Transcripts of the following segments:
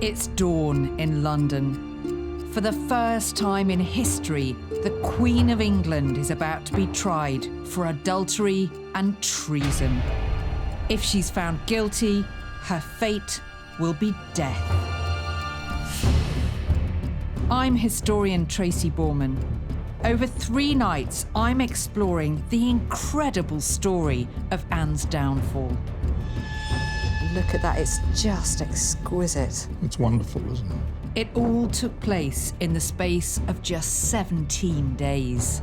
It's dawn in London. For the first time in history, the Queen of England is about to be tried for adultery and treason. If she's found guilty, her fate will be death. I'm historian Tracy Borman. Over 3 nights, I'm exploring the incredible story of Anne's downfall. Look at that, it's just exquisite. It's wonderful, isn't it? It all took place in the space of just 17 days.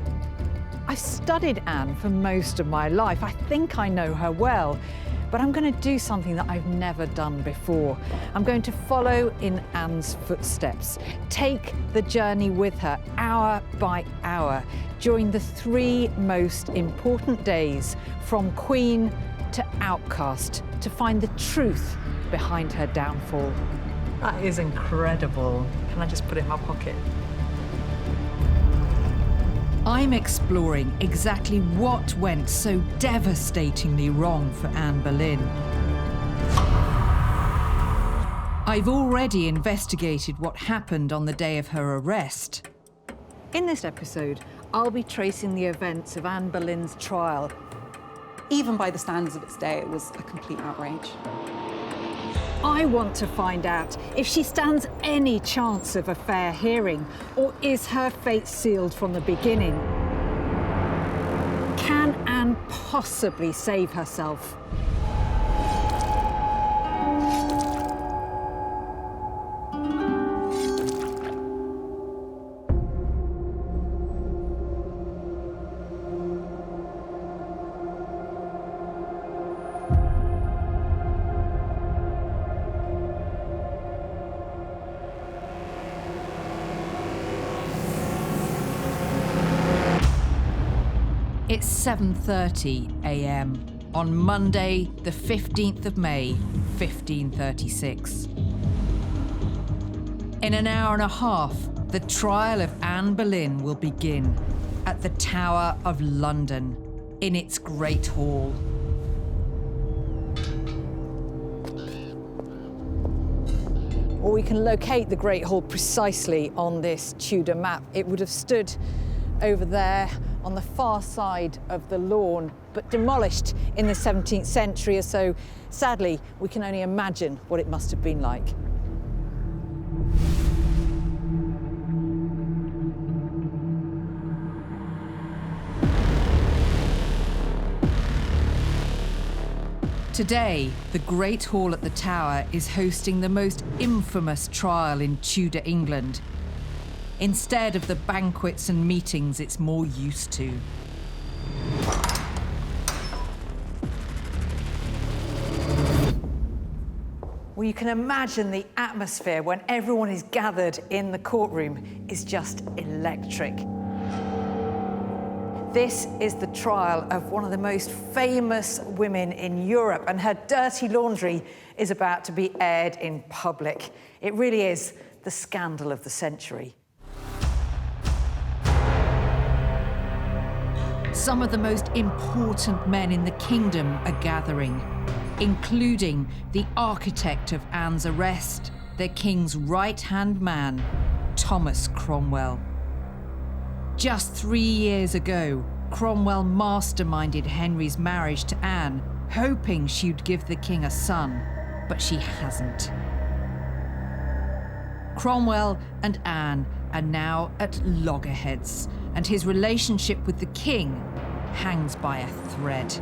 I've studied Anne for most of my life. I think I know her well, but I'm going to do something that I've never done before. I'm going to follow in Anne's footsteps, take the journey with her hour by hour during the 3 most important days from Queen to outcast to find the truth behind her downfall. That is incredible. Can I just put it in my pocket? I'm exploring exactly what went so devastatingly wrong for Anne Boleyn. I've already investigated what happened on the day of her arrest. In this episode, I'll be tracing the events of Anne Boleyn's trial. Even by the standards of its day, it was a complete outrage. I want to find out if she stands any chance of a fair hearing, or is her fate sealed from the beginning? Can Anne possibly save herself? It's 7:30 a.m. on Monday, the 15th of May, 1536. In an hour and a half, the trial of Anne Boleyn will begin at the Tower of London, in its Great Hall. Well, we can locate the Great Hall precisely on this Tudor map. It would have stood over there on the far side of the lawn, but demolished in the 17th century or so. Sadly, we can only imagine what it must have been like. Today, the Great Hall at the Tower is hosting the most infamous trial in Tudor England, instead of the banquets and meetings it's more used to. Well, you can imagine the atmosphere when everyone is gathered in the courtroom is just electric. This is the trial of one of the most famous women in Europe, and her dirty laundry is about to be aired in public. It really is the scandal of the century. Some of the most important men in the kingdom are gathering, including the architect of Anne's arrest, the king's right-hand man, Thomas Cromwell. Just 3 years ago, Cromwell masterminded Henry's marriage to Anne, hoping she'd give the king a son, but she hasn't. Cromwell and Anne are now at loggerheads, and his relationship with the king hangs by a thread.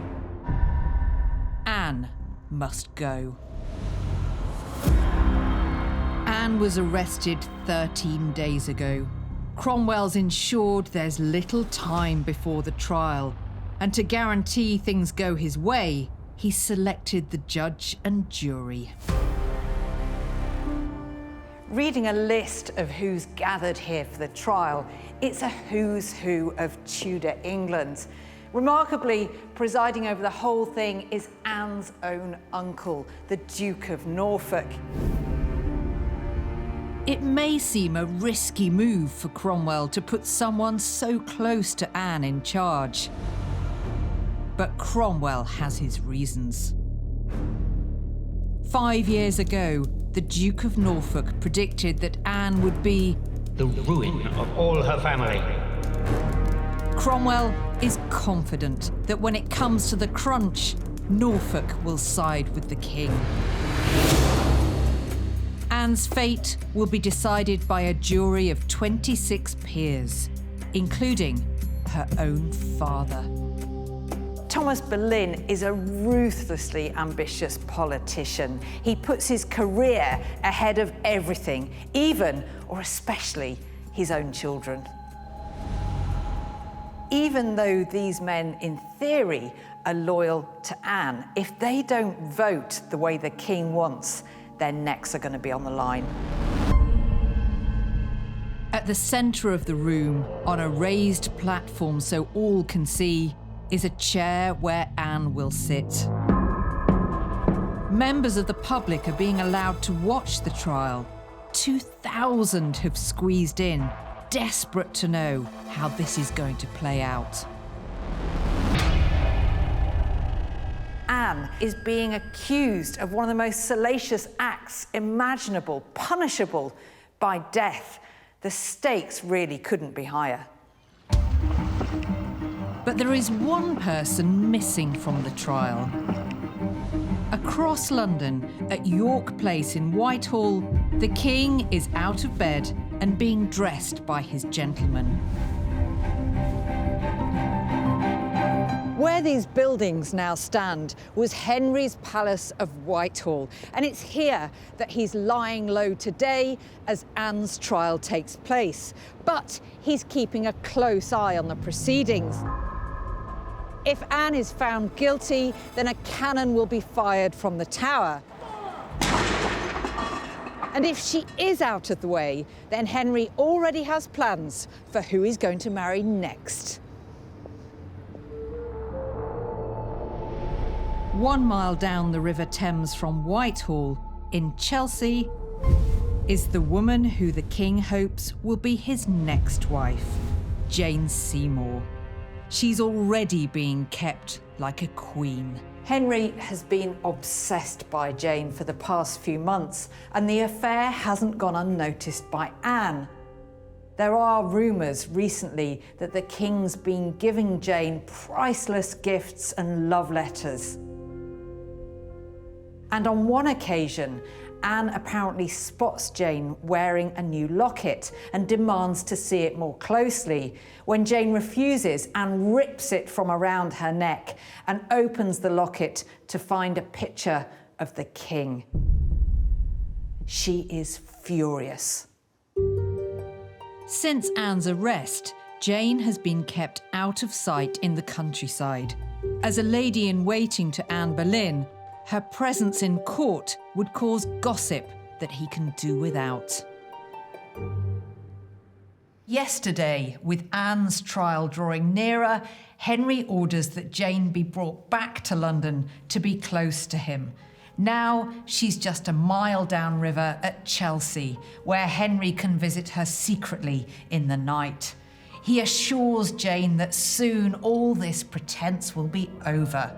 Anne must go. Anne was arrested 13 days ago. Cromwell's ensured there's little time before the trial, and to guarantee things go his way, he selected the judge and jury. Reading a list of who's gathered here for the trial, it's a who's who of Tudor England. Remarkably, presiding over the whole thing is Anne's own uncle, the Duke of Norfolk. It may seem a risky move for Cromwell to put someone so close to Anne in charge. But Cromwell has his reasons. 5 years ago, the Duke of Norfolk predicted that Anne would be the ruin of all her family. Cromwell is confident that when it comes to the crunch, Norfolk will side with the king. Anne's fate will be decided by a jury of 26 peers, including her own father. Thomas Boleyn is a ruthlessly ambitious politician. He puts his career ahead of everything, even or especially his own children. Even though these men, in theory, are loyal to Anne, if they don't vote the way the king wants, their necks are going to be on the line. At the centre of the room, on a raised platform so all can see, is a chair where Anne will sit. Members of the public are being allowed to watch the trial. 2,000 have squeezed in, desperate to know how this is going to play out. Anne is being accused of one of the most salacious acts imaginable, punishable by death. The stakes really couldn't be higher. But there is one person missing from the trial. Across London, at York Place in Whitehall, the king is out of bed and being dressed by his gentlemen. Where these buildings now stand was Henry's Palace of Whitehall, and it's here that he's lying low today as Anne's trial takes place. But he's keeping a close eye on the proceedings. If Anne is found guilty, then a cannon will be fired from the tower. And if she is out of the way, then Henry already has plans for who he's going to marry next. 1 mile down the River Thames from Whitehall, in Chelsea, is the woman who the king hopes will be his next wife, Jane Seymour. She's already being kept like a queen. Henry has been obsessed by Jane for the past few months, and the affair hasn't gone unnoticed by Anne. There are rumours recently that the king's been giving Jane priceless gifts and love letters. And on one occasion, Anne apparently spots Jane wearing a new locket and demands to see it more closely. When Jane refuses, Anne rips it from around her neck and opens the locket to find a picture of the king. She is furious. Since Anne's arrest, Jane has been kept out of sight in the countryside. As a lady-in-waiting to Anne Boleyn, her presence in court would cause gossip that he can do without. Yesterday, with Anne's trial drawing nearer, Henry orders that Jane be brought back to London to be close to him. Now she's just a mile downriver at Chelsea, where Henry can visit her secretly in the night. He assures Jane that soon all this pretense will be over.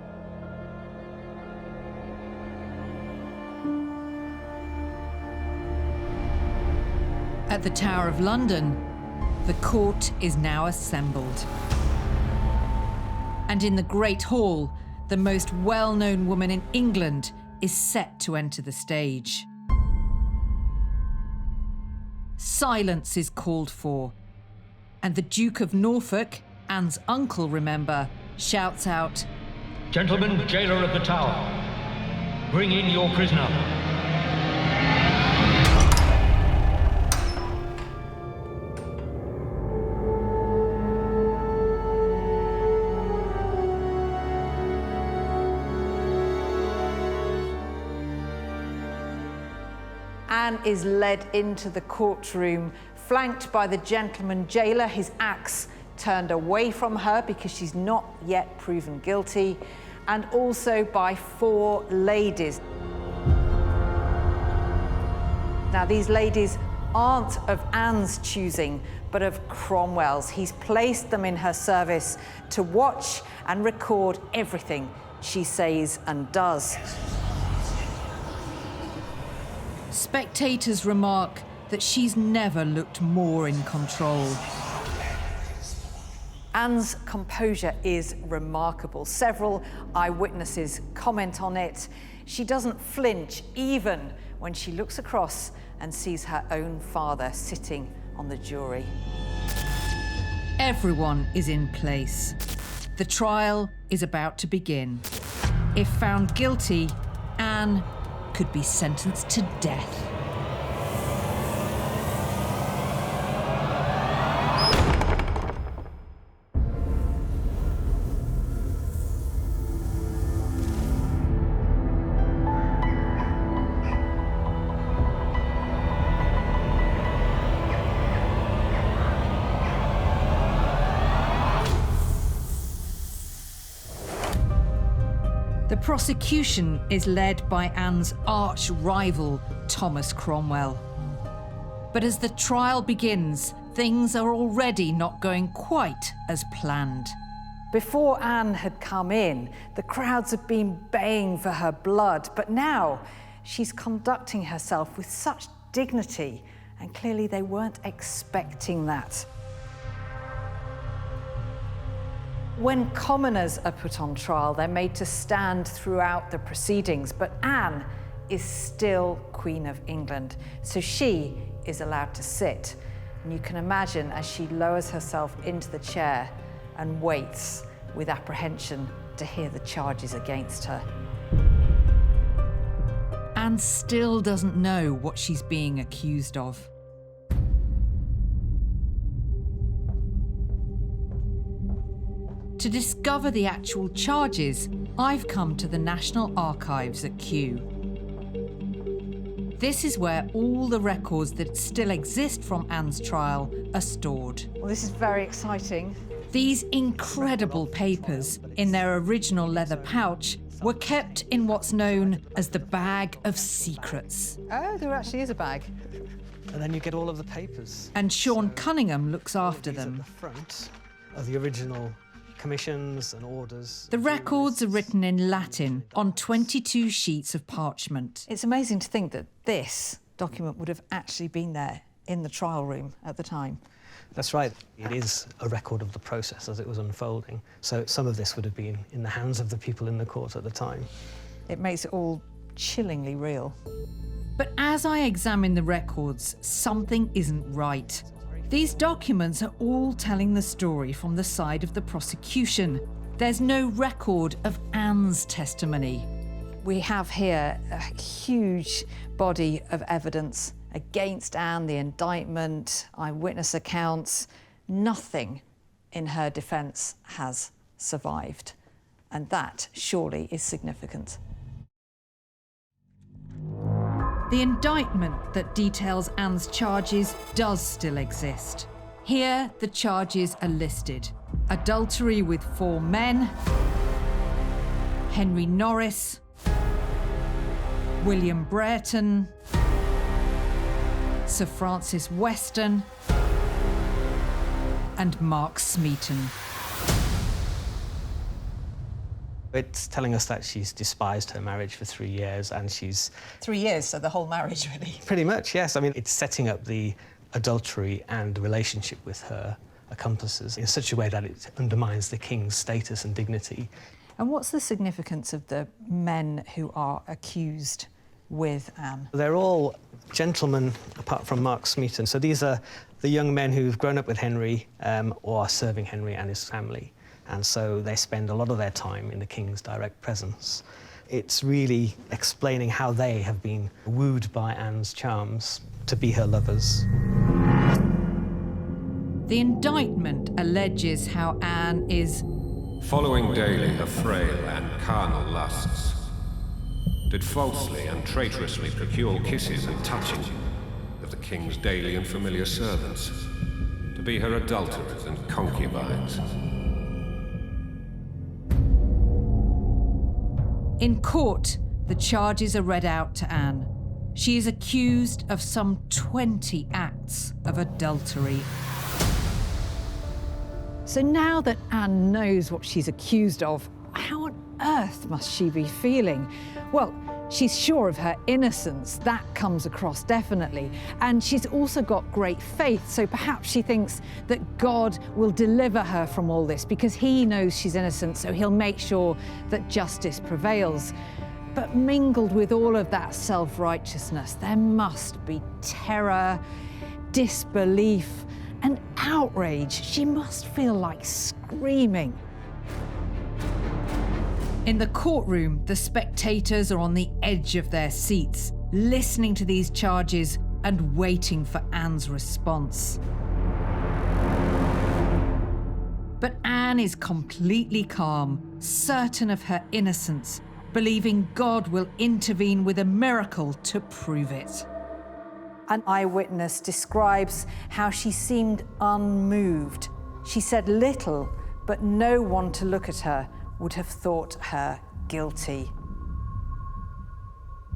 At the Tower of London, the court is now assembled. And in the Great Hall, the most well-known woman in England is set to enter the stage. Silence is called for, and the Duke of Norfolk, Anne's uncle, remember, shouts out, "Gentlemen, jailer of the Tower, bring in your prisoner." Anne is led into the courtroom, flanked by the gentleman jailer, his axe turned away from her because she's not yet proven guilty, and also by 4 ladies. Now, these ladies aren't of Anne's choosing, but of Cromwell's. He's placed them in her service to watch and record everything she says and does. Spectators remark that she's never looked more in control. Anne's composure is remarkable. Several eyewitnesses comment on it. She doesn't flinch even when she looks across and sees her own father sitting on the jury. Everyone is in place. The trial is about to begin. If found guilty, Anne could be sentenced to death. The prosecution is led by Anne's arch-rival, Thomas Cromwell. But as the trial begins, things are already not going quite as planned. Before Anne had come in, the crowds had been baying for her blood, but now she's conducting herself with such dignity, and clearly they weren't expecting that. When commoners are put on trial, they're made to stand throughout the proceedings, but Anne is still Queen of England, so she is allowed to sit. And you can imagine as she lowers herself into the chair and waits with apprehension to hear the charges against her. Anne still doesn't know what she's being accused of. To discover the actual charges, I've come to the National Archives at Kew. This is where all the records that still exist from Anne's trial are stored. Well, this is very exciting. These incredible papers, in their original leather pouch, were kept in what's known as the Bag of Secrets. Oh, there actually is a bag. And then you get all of the papers. And Sean Cunningham looks after These at them. the front are the original commissions and orders. The records are written in Latin on 22 sheets of parchment. It's amazing to think that this document would have actually been there in the trial room at the time. That's right. It is a record of the process as it was unfolding. So some of this would have been in the hands of the people in the court at the time. It makes it all chillingly real. But as I examine the records, something isn't right. These documents are all telling the story from the side of the prosecution. There's no record of Anne's testimony. We have here a huge body of evidence against Anne, the indictment, eyewitness accounts. Nothing in her defence has survived. And that surely is significant. The indictment that details Anne's charges does still exist. Here, the charges are listed: adultery with 4 men, Henry Norris, William Brereton, Sir Francis Weston, and Mark Smeaton. It's telling us that she's despised her marriage for 3 years, and she's... 3 years, so the whole marriage, really. Pretty much, yes. I mean, it's setting up the adultery and relationship with her accomplices in such a way that it undermines the king's status and dignity. And what's the significance of the men who are accused with Anne? They're all gentlemen, apart from Mark Smeaton. So these are the young men who've grown up with Henry or are serving Henry and his family. And so they spend a lot of their time in the king's direct presence. It's really explaining how they have been wooed by Anne's charms to be her lovers. The indictment alleges how Anne is following daily her frail and carnal lusts, did falsely and traitorously procure kisses and touching of the king's daily and familiar servants, to be her adulterers and concubines. In court, the charges are read out to Anne. She is accused of some 20 acts of adultery. So now that Anne knows what she's accused of, how on earth must she be feeling? Well, She's sure of her innocence, that comes across definitely. And she's also got great faith, so perhaps she thinks that God will deliver her from all this because he knows she's innocent, so he'll make sure that justice prevails. But mingled with all of that self-righteousness, there must be terror, disbelief, and outrage. She must feel like screaming. In the courtroom, the spectators are on the edge of their seats, listening to these charges and waiting for Anne's response. But Anne is completely calm, certain of her innocence, believing God will intervene with a miracle to prove it. An eyewitness describes how she seemed unmoved. She said little, but no one to look at her would have thought her guilty.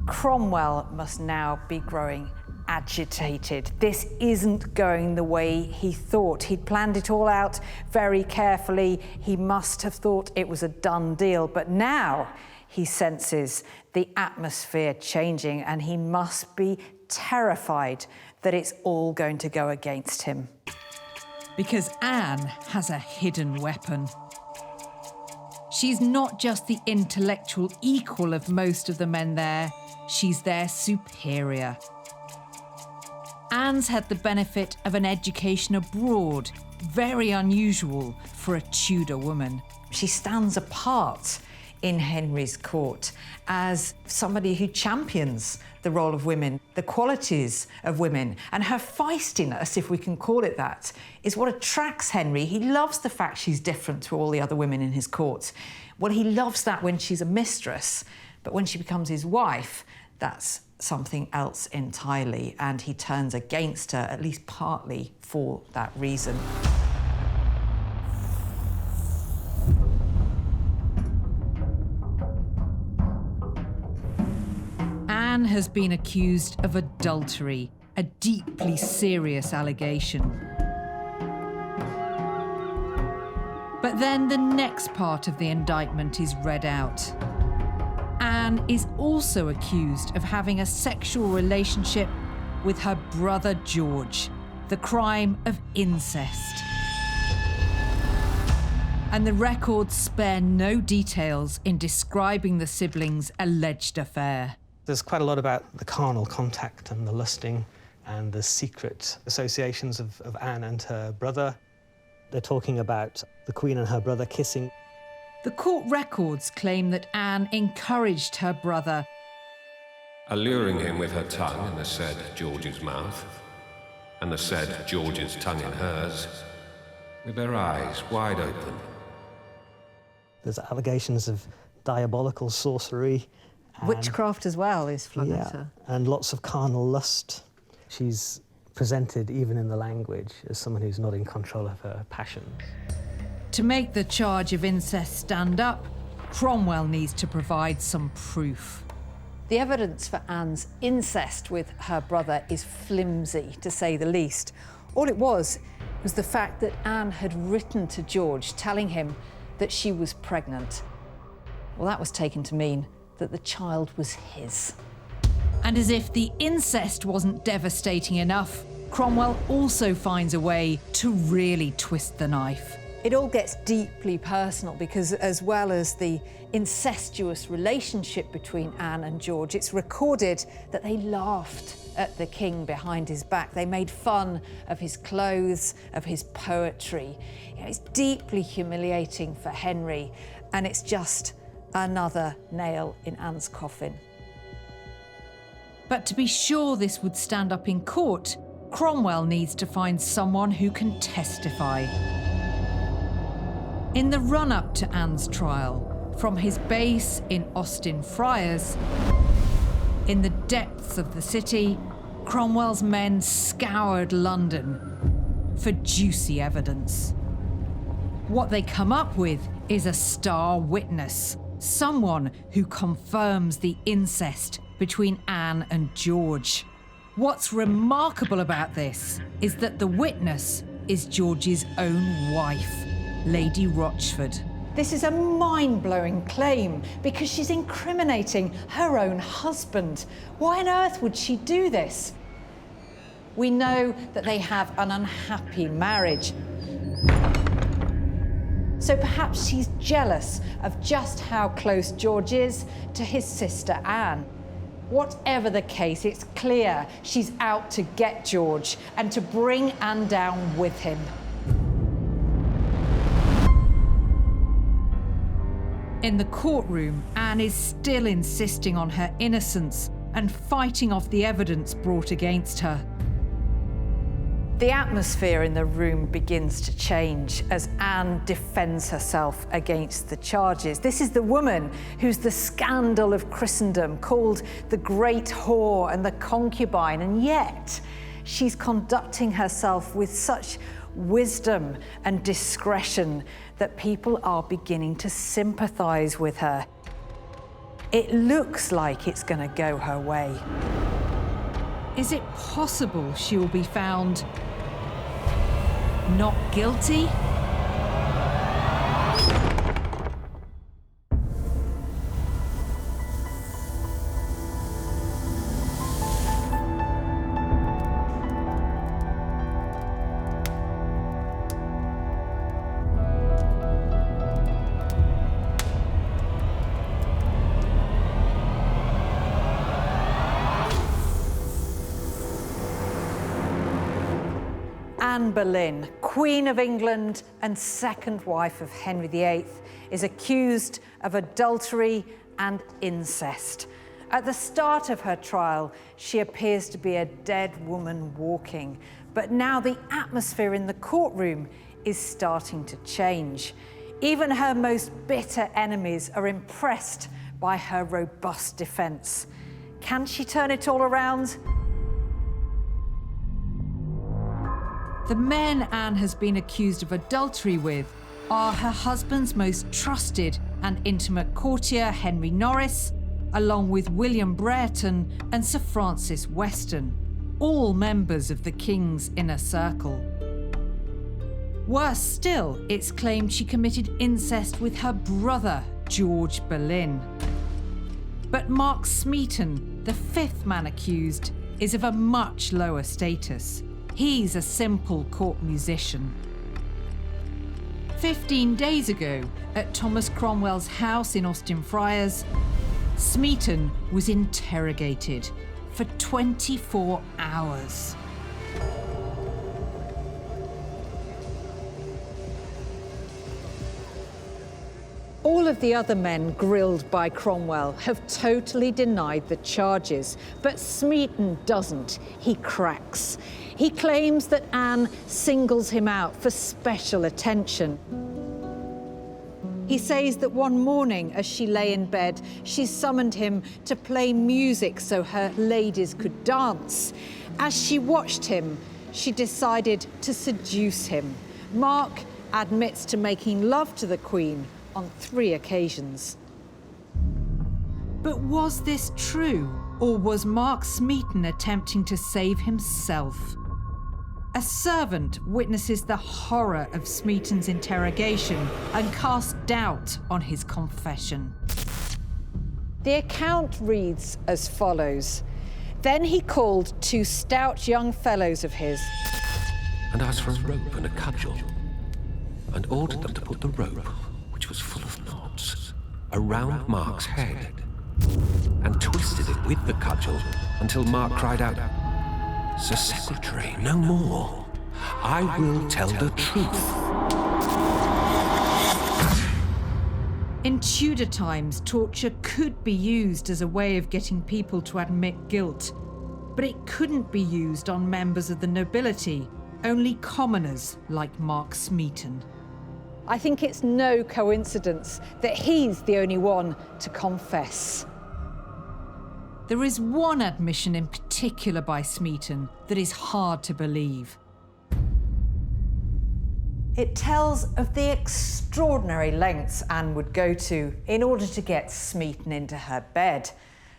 Cromwell must now be growing agitated. This isn't going the way he thought. He'd planned it all out very carefully. He must have thought it was a done deal, but now he senses the atmosphere changing and he must be terrified that it's all going to go against him. Because Anne has a hidden weapon. She's not just the intellectual equal of most of the men there, she's their superior. Anne's had the benefit of an education abroad, very unusual for a Tudor woman. She stands apart in Henry's court as somebody who champions the role of women, the qualities of women, and her feistiness, if we can call it that, is what attracts Henry. He loves the fact she's different to all the other women in his court. Well, he loves that when she's a mistress, but when she becomes his wife, that's something else entirely, and he turns against her, at least partly for that reason. Anne has been accused of adultery, a deeply serious allegation. But then the next part of the indictment is read out. Anne is also accused of having a sexual relationship with her brother George, the crime of incest. And the records spare no details in describing the siblings' alleged affair. There's quite a lot about the carnal contact and the lusting and the secret associations of Anne and her brother. They're talking about the Queen and her brother kissing. The court records claim that Anne encouraged her brother, alluring him with her tongue in the said George's mouth, and the said George's tongue in hers, with their eyes wide open. There's allegations of diabolical sorcery. Witchcraft as well is flung at her. And lots of carnal lust. She's presented, even in the language, as someone who's not in control of her passions. To make the charge of incest stand up, Cromwell needs to provide some proof. The evidence for Anne's incest with her brother is flimsy, to say the least. All it was the fact that Anne had written to George telling him that she was pregnant. Well, that was taken to mean that the child was his. And as if the incest wasn't devastating enough, Cromwell also finds a way to really twist the knife. It all gets deeply personal because, as well as the incestuous relationship between Anne and George, it's recorded that they laughed at the king behind his back. They made fun of his clothes, of his poetry. You know, it's deeply humiliating for Henry, and it's just another nail in Anne's coffin. But to be sure this would stand up in court, Cromwell needs to find someone who can testify. In the run-up to Anne's trial, from his base in Austin Friars, in the depths of the city, Cromwell's men scoured London for juicy evidence. What they come up with is a star witness, someone who confirms the incest between Anne and George. What's remarkable about this is that the witness is George's own wife, Lady Rochford. This is a mind-blowing claim because she's incriminating her own husband. Why on earth would she do this? We know that they have an unhappy marriage. So perhaps she's jealous of just how close George is to his sister Anne. Whatever the case, it's clear she's out to get George and to bring Anne down with him. In the courtroom, Anne is still insisting on her innocence and fighting off the evidence brought against her. The atmosphere in the room begins to change as Anne defends herself against the charges. This is the woman who's the scandal of Christendom, called the great whore and the concubine, and yet she's conducting herself with such wisdom and discretion that people are beginning to sympathise with her. It looks like it's going to go her way. Is it possible she will be found not guilty? Anne Boleyn, Queen of England and second wife of Henry VIII, is accused of adultery and incest. At the start of her trial, she appears to be a dead woman walking, but now the atmosphere in the courtroom is starting to change. Even her most bitter enemies are impressed by her robust defence. Can she turn it all around? The men Anne has been accused of adultery with are her husband's most trusted and intimate courtier, Henry Norris, along with William Brereton and Sir Francis Weston, all members of the King's inner circle. Worse still, it's claimed she committed incest with her brother, George Boleyn. But Mark Smeaton, the fifth man accused, is of a much lower status. He's a simple court musician. 15 days ago, at Thomas Cromwell's house in Austin Friars, Smeaton was interrogated for 24 hours. All of the other men grilled by Cromwell have totally denied the charges, but Smeaton doesn't. He cracks. He claims that Anne singles him out for special attention. He says that one morning, as she lay in bed, she summoned him to play music so her ladies could dance. As she watched him, she decided to seduce him. Mark admits to making love to the Queen on 3 occasions. But was this true, or was Mark Smeaton attempting to save himself? A servant witnesses the horror of Smeaton's interrogation and casts doubt on his confession. The account reads as follows. Then he called 2 stout young fellows of his and asked for a rope and a cudgel, and ordered them to put the rope, which was full of knots, around Mark's head, and twisted it with the cudgel until Mark cried out, "Sir Secretary, no more. I will tell the truth." In Tudor times, torture could be used as a way of getting people to admit guilt, but it couldn't be used on members of the nobility, only commoners like Mark Smeaton. I think it's no coincidence that he's the only one to confess. There is one admission in particular by Smeaton that is hard to believe. It tells of the extraordinary lengths Anne would go to in order to get Smeaton into her bed.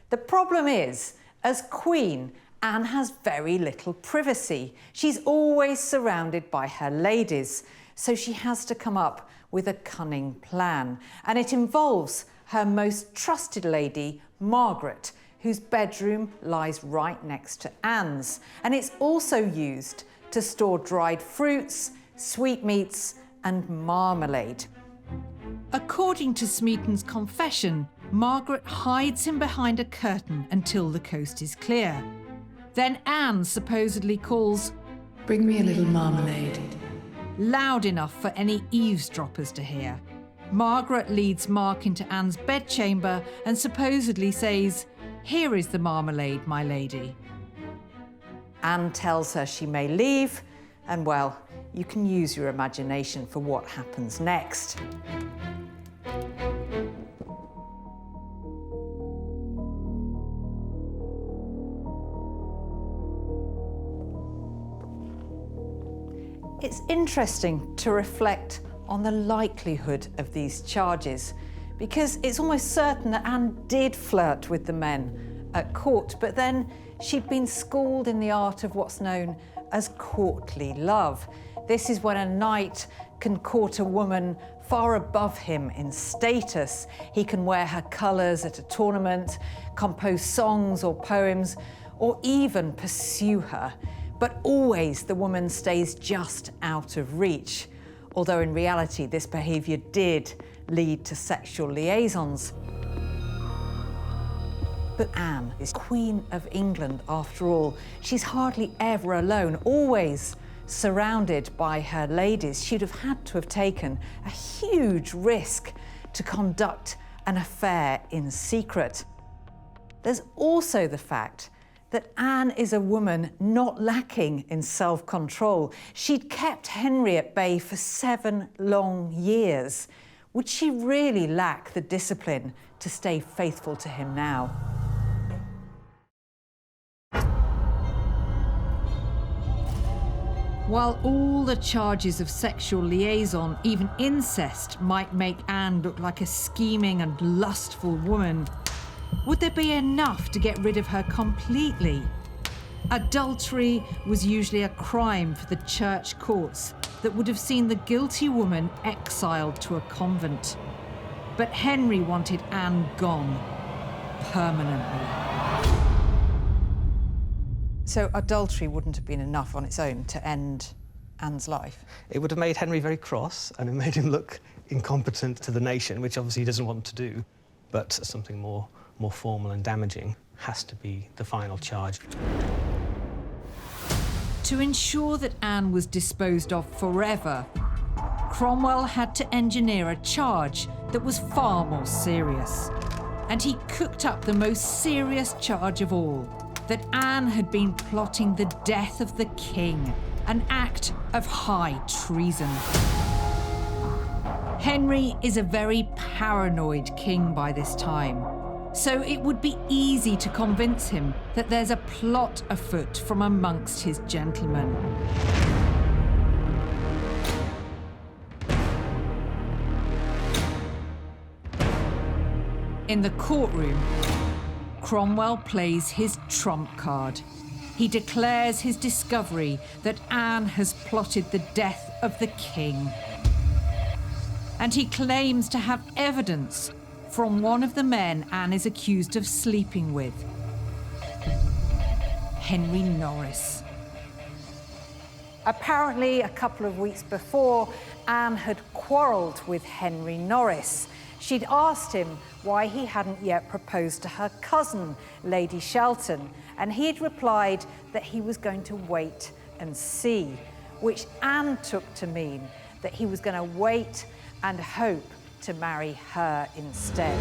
The problem is, as Queen, Anne has very little privacy. She's always surrounded by her ladies, so she has to come up with a cunning plan. And it involves her most trusted lady, Margaret, whose bedroom lies right next to Anne's. And it's also used to store dried fruits, sweetmeats, and marmalade. According to Smeaton's confession, Margaret hides him behind a curtain until the coast is clear. Then Anne supposedly calls, "Bring me a little marmalade." loud enough for any eavesdroppers to hear. Margaret leads Mark into Anne's bedchamber and supposedly says, "Here is the marmalade, my lady." Anne tells her she may leave, and well, you can use your imagination for what happens next. It's interesting to reflect on the likelihood of these charges, because it's almost certain that Anne did flirt with the men at court, but then she'd been schooled in the art of what's known as courtly love. This is when a knight can court a woman far above him in status. He can wear her colours at a tournament, compose songs or poems, or even pursue her. But always the woman stays just out of reach, although in reality this behaviour did lead to sexual liaisons. But Anne is Queen of England after all. She's hardly ever alone, always surrounded by her ladies. She'd have had to have taken a huge risk to conduct an affair in secret. There's also the fact that Anne is a woman not lacking in self-control. She'd kept Henry at bay for 7 long years. Would she really lack the discipline to stay faithful to him now? While all the charges of sexual liaison, even incest, might make Anne look like a scheming and lustful woman, would there be enough to get rid of her completely? Adultery was usually a crime for the church courts that would have seen the guilty woman exiled to a convent. But Henry wanted Anne gone permanently. So adultery wouldn't have been enough on its own to end Anne's life? It would have made Henry very cross, and it made him look incompetent to the nation, which obviously he doesn't want to do. But something more formal and damaging has to be the final charge. To ensure that Anne was disposed of forever, Cromwell had to engineer a charge that was far more serious. And he cooked up the most serious charge of all, that Anne had been plotting the death of the king, an act of high treason. Henry is a very paranoid king by this time, so it would be easy to convince him that there's a plot afoot from amongst his gentlemen. In the courtroom, Cromwell plays his trump card. He declares his discovery that Anne has plotted the death of the king. And he claims to have evidence from one of the men Anne is accused of sleeping with, Henry Norris. Apparently, a couple of weeks before, Anne had quarrelled with Henry Norris. She'd asked him why he hadn't yet proposed to her cousin, Lady Shelton, and he had replied that he was going to wait and see, which Anne took to mean that he was going to wait and hope to marry her instead.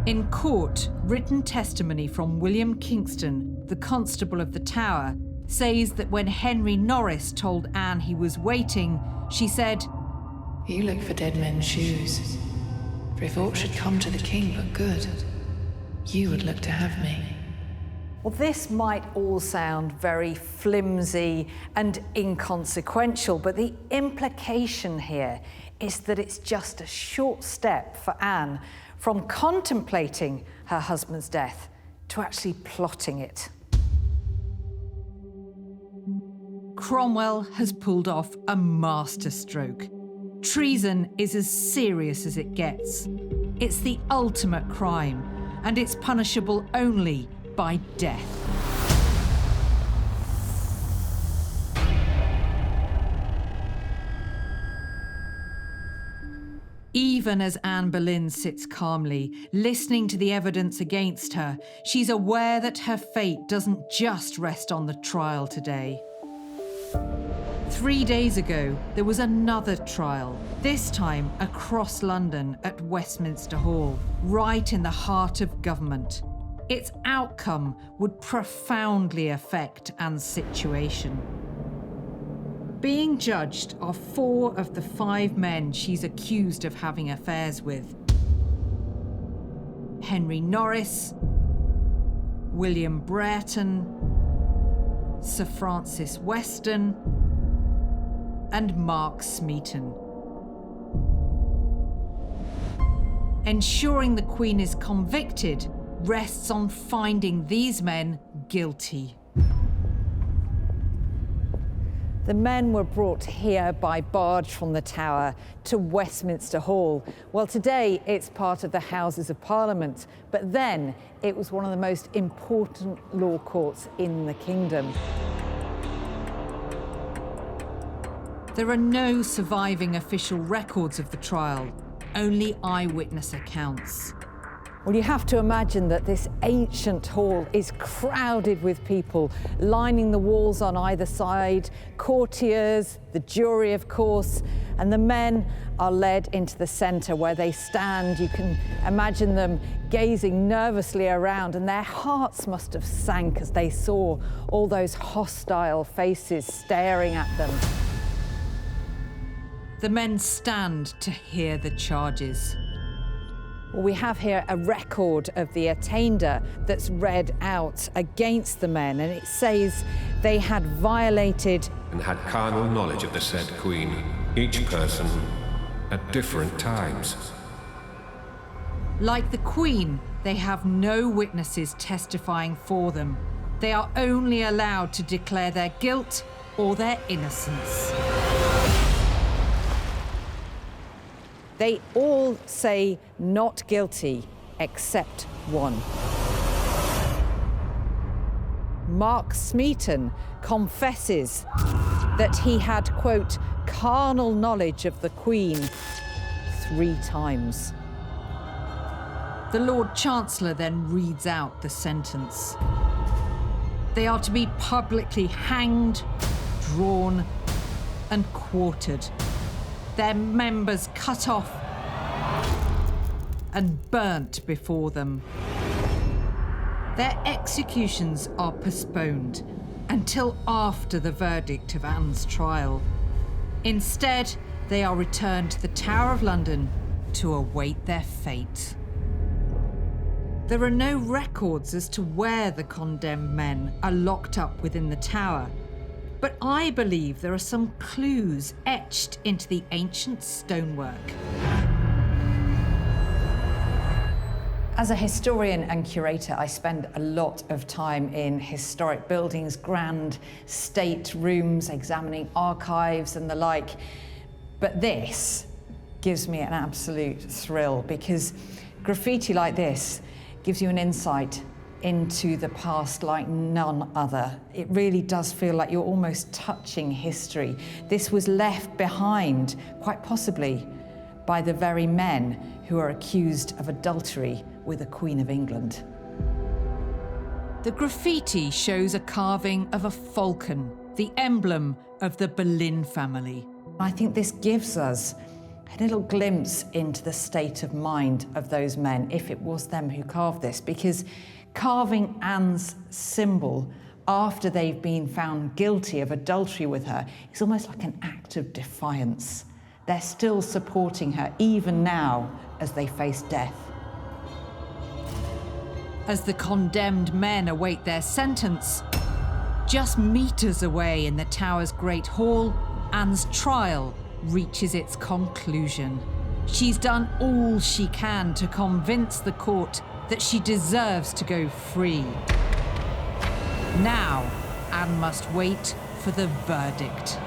In court, written testimony from William Kingston, the constable of the Tower, says that when Henry Norris told Anne he was waiting, she said, "You look for dead men's shoes. For if aught should come to the king but good, you would look to have me." Well, this might all sound very flimsy and inconsequential, but the implication here is that it's just a short step for Anne from contemplating her husband's death to actually plotting it. Cromwell has pulled off a masterstroke. Treason is as serious as it gets. It's the ultimate crime, and it's punishable only by death. Even as Anne Boleyn sits calmly, listening to the evidence against her, she's aware that her fate doesn't just rest on the trial today. 3 days ago, there was another trial, this time across London at Westminster Hall, right in the heart of government. Its outcome would profoundly affect Anne's situation. Being judged are 4 of the 5 men she's accused of having affairs with. Henry Norris, William Brereton, Sir Francis Weston, and Mark Smeaton. Ensuring the Queen is convicted rests on finding these men guilty. The men were brought here by barge from the Tower to Westminster Hall. Well, today it's part of the Houses of Parliament, but then it was one of the most important law courts in the kingdom. There are no surviving official records of the trial, only eyewitness accounts. Well, you have to imagine that this ancient hall is crowded with people, lining the walls on either side, courtiers, the jury, of course, and the men are led into the centre where they stand. You can imagine them gazing nervously around, and their hearts must have sank as they saw all those hostile faces staring at them. The men stand to hear the charges. Well, we have here a record of the attainder that's read out against the men, and it says they had violated and had carnal knowledge of the said Queen, each person at different times. Like the Queen, they have no witnesses testifying for them. They are only allowed to declare their guilt or their innocence. They all say not guilty, except one. Mark Smeaton confesses that he had, quote, carnal knowledge of the Queen 3 times. The Lord Chancellor then reads out the sentence. They are to be publicly hanged, drawn, and quartered. Their members cut off and burnt before them. Their executions are postponed until after the verdict of Anne's trial. Instead, they are returned to the Tower of London to await their fate. There are no records as to where the condemned men are locked up within the Tower, but I believe there are some clues etched into the ancient stonework. As a historian and curator, I spend a lot of time in historic buildings, grand state rooms, examining archives and the like. But this gives me an absolute thrill, because graffiti like this gives you an insight into the past like none other. It really does feel like you're almost touching history. This was left behind, quite possibly, by the very men who are accused of adultery with the Queen of England. The graffiti shows a carving of a falcon, the emblem of the Boleyn family. I think this gives us a little glimpse into the state of mind of those men, if it was them who carved this, because carving Anne's symbol after they've been found guilty of adultery with her is almost like an act of defiance. They're still supporting her, even now, as they face death. As the condemned men await their sentence, just meters away in the Tower's Great Hall, Anne's trial reaches its conclusion. She's done all she can to convince the court that she deserves to go free. Now, Anne must wait for the verdict.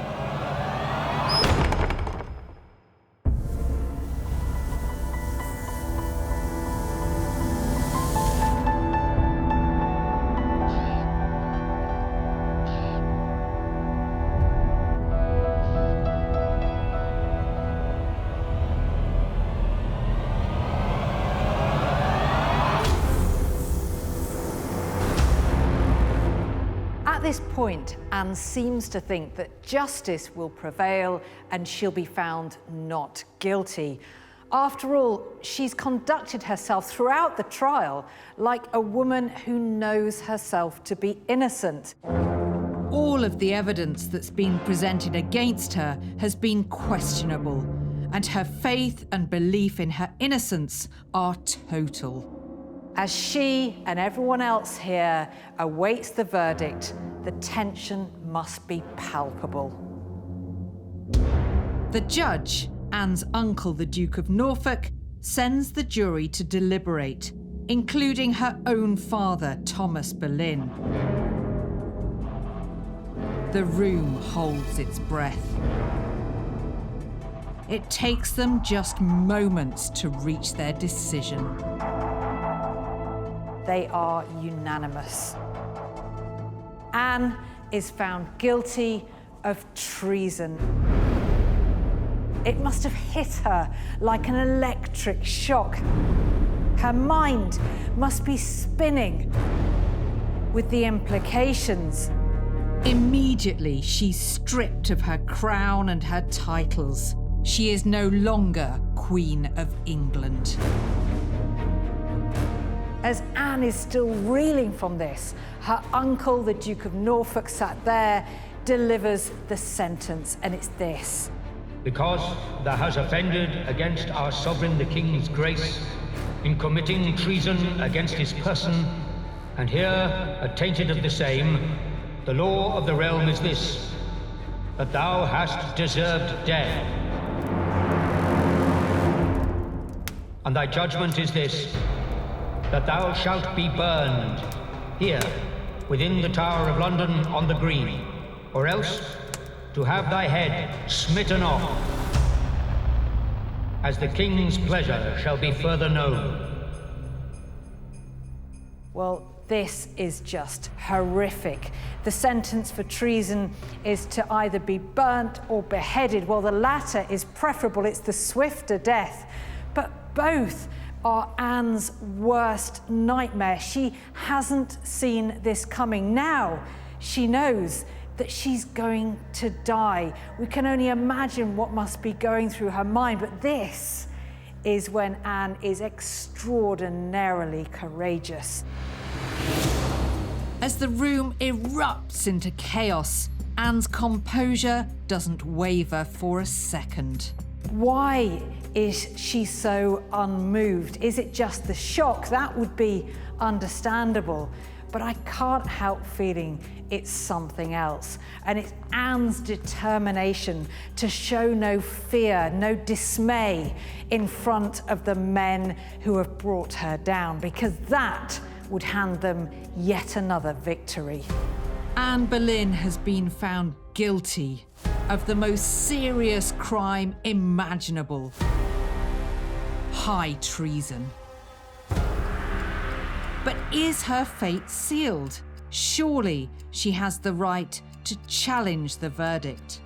this point, Anne seems to think that justice will prevail and she'll be found not guilty. After all, she's conducted herself throughout the trial like a woman who knows herself to be innocent. All of the evidence that's been presented against her has been questionable, and her faith and belief in her innocence are total. As she and everyone else here awaits the verdict, the tension must be palpable. The judge, Anne's uncle, the Duke of Norfolk, sends the jury to deliberate, including her own father, Thomas Boleyn. The room holds its breath. It takes them just moments to reach their decision. They are unanimous. Anne is found guilty of treason. It must have hit her like an electric shock. Her mind must be spinning with the implications. Immediately, she's stripped of her crown and her titles. She is no longer Queen of England. As Anne is still reeling from this, her uncle, the Duke of Norfolk, sat there, delivers the sentence, and it's this. Because thou hast offended against our sovereign the King's grace in committing treason against his person, and here attainted of the same, the law of the realm is this, that thou hast deserved death. And thy judgment is this, that thou shalt be burned here, within the Tower of London on the Green, or else to have thy head smitten off, as the King's pleasure shall be further known. Well, this is just horrific. The sentence for treason is to either be burnt or beheaded. Well, the latter is preferable. It's the swifter death. But both are Anne's worst nightmare. She hasn't seen this coming. Now she knows that she's going to die. We can only imagine what must be going through her mind, but this is when Anne is extraordinarily courageous. As the room erupts into chaos, Anne's composure doesn't waver for a second. Why is she so unmoved? Is it just the shock? That would be understandable. But I can't help feeling it's something else. And it's Anne's determination to show no fear, no dismay in front of the men who have brought her down, because that would hand them yet another victory. Anne Boleyn has been found guilty of the most serious crime imaginable: high treason. But is her fate sealed? Surely she has the right to challenge the verdict.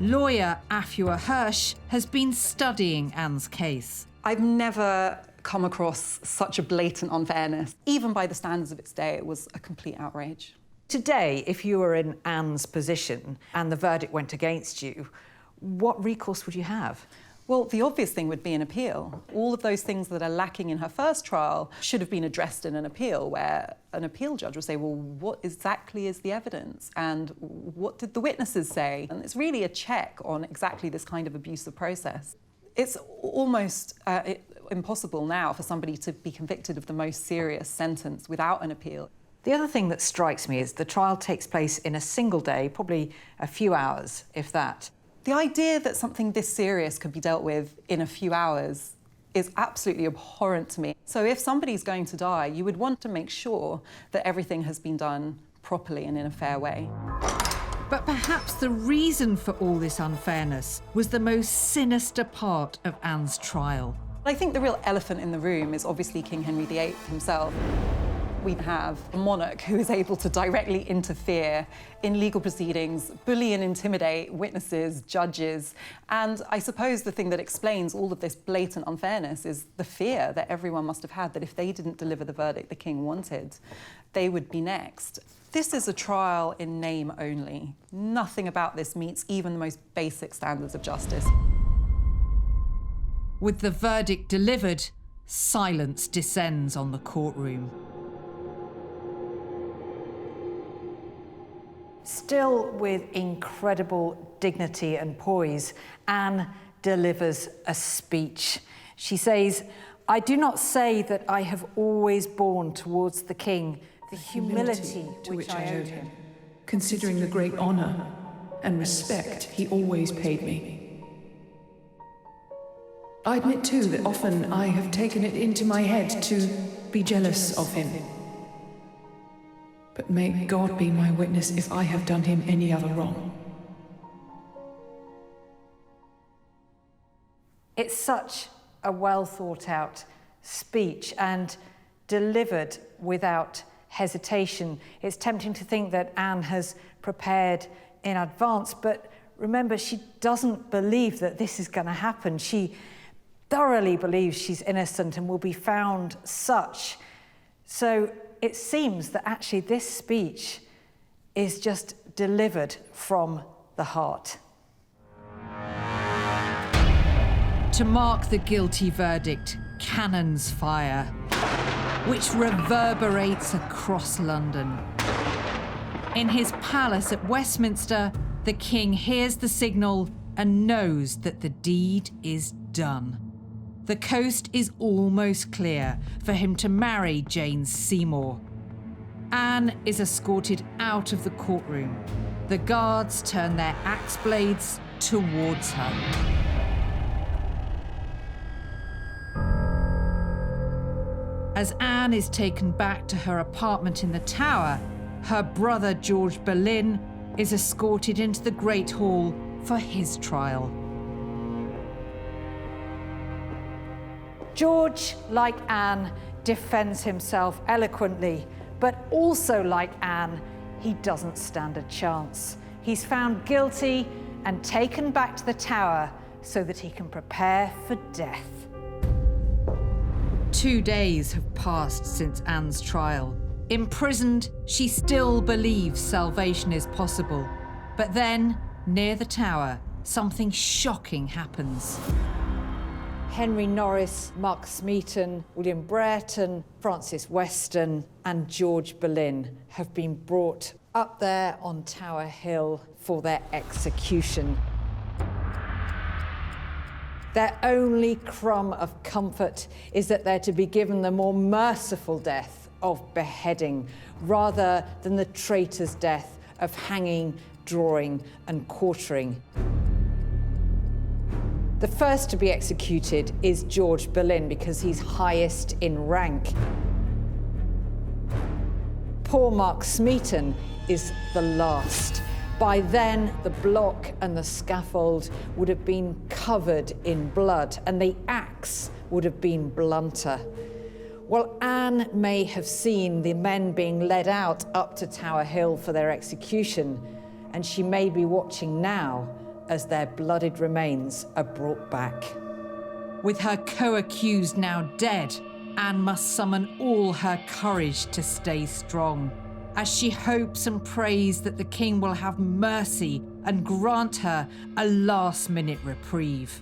Lawyer Afua Hirsch has been studying Anne's case. I've never come across such a blatant unfairness. Even by the standards of its day, it was a complete outrage. Today, if you were in Anne's position and the verdict went against you, what recourse would you have? Well, the obvious thing would be an appeal. All of those things that are lacking in her first trial should have been addressed in an appeal, where an appeal judge would say, well, what exactly is the evidence? And what did the witnesses say? And it's really a check on exactly this kind of abusive process. It's almost impossible now for somebody to be convicted of the most serious sentence without an appeal. The other thing that strikes me is the trial takes place in a single day, probably a few hours, if that. The idea that something this serious could be dealt with in a few hours is absolutely abhorrent to me. So if somebody's going to die, you would want to make sure that everything has been done properly and in a fair way. But perhaps the reason for all this unfairness was the most sinister part of Anne's trial. I think the real elephant in the room is obviously King Henry VIII himself. We have a monarch who is able to directly interfere in legal proceedings, bully and intimidate witnesses, judges. And I suppose the thing that explains all of this blatant unfairness is the fear that everyone must have had that if they didn't deliver the verdict the king wanted, they would be next. This is a trial in name only. Nothing about this meets even the most basic standards of justice. With the verdict delivered, silence descends on the courtroom. Still with incredible dignity and poise, Anne delivers a speech. She says, "I do not say that I have always borne towards the king the humility to which I owed him, considering the great honour and respect he always paid me. I admit too that often I have taken it into my head to be jealous of him. But may God be my witness if I have done him any other wrong." It's such a well thought out speech and delivered without hesitation. It's tempting to think that Anne has prepared in advance, but remember, she doesn't believe that this is going to happen. She thoroughly believes she's innocent and will be found such. So it seems that actually this speech is just delivered from the heart. To mark the guilty verdict, cannons fire, which reverberates across London. In his palace at Westminster, the king hears the signal and knows that the deed is done. The coast is almost clear for him to marry Jane Seymour. Anne is escorted out of the courtroom. The guards turn their axe blades towards her. As Anne is taken back to her apartment in the Tower, her brother George Boleyn is escorted into the Great Hall for his trial. George, like Anne, defends himself eloquently, but also like Anne, he doesn't stand a chance. He's found guilty and taken back to the Tower so that he can prepare for death. 2 days have passed since Anne's trial. Imprisoned, she still believes salvation is possible. But then, near the Tower, something shocking happens. Henry Norris, Mark Smeaton, William Brereton, Francis Weston and George Boleyn have been brought up there on Tower Hill for their execution. Their only crumb of comfort is that they're to be given the more merciful death of beheading, rather than the traitor's death of hanging, drawing and quartering. The first to be executed is George Boleyn because he's highest in rank. Poor Mark Smeaton is the last. By then, the block and the scaffold would have been covered in blood, and the axe would have been blunter. Well, Anne may have seen the men being led out up to Tower Hill for their execution, and she may be watching now as their bloodied remains are brought back. With her co-accused now dead, Anne must summon all her courage to stay strong, as she hopes and prays that the king will have mercy and grant her a last-minute reprieve.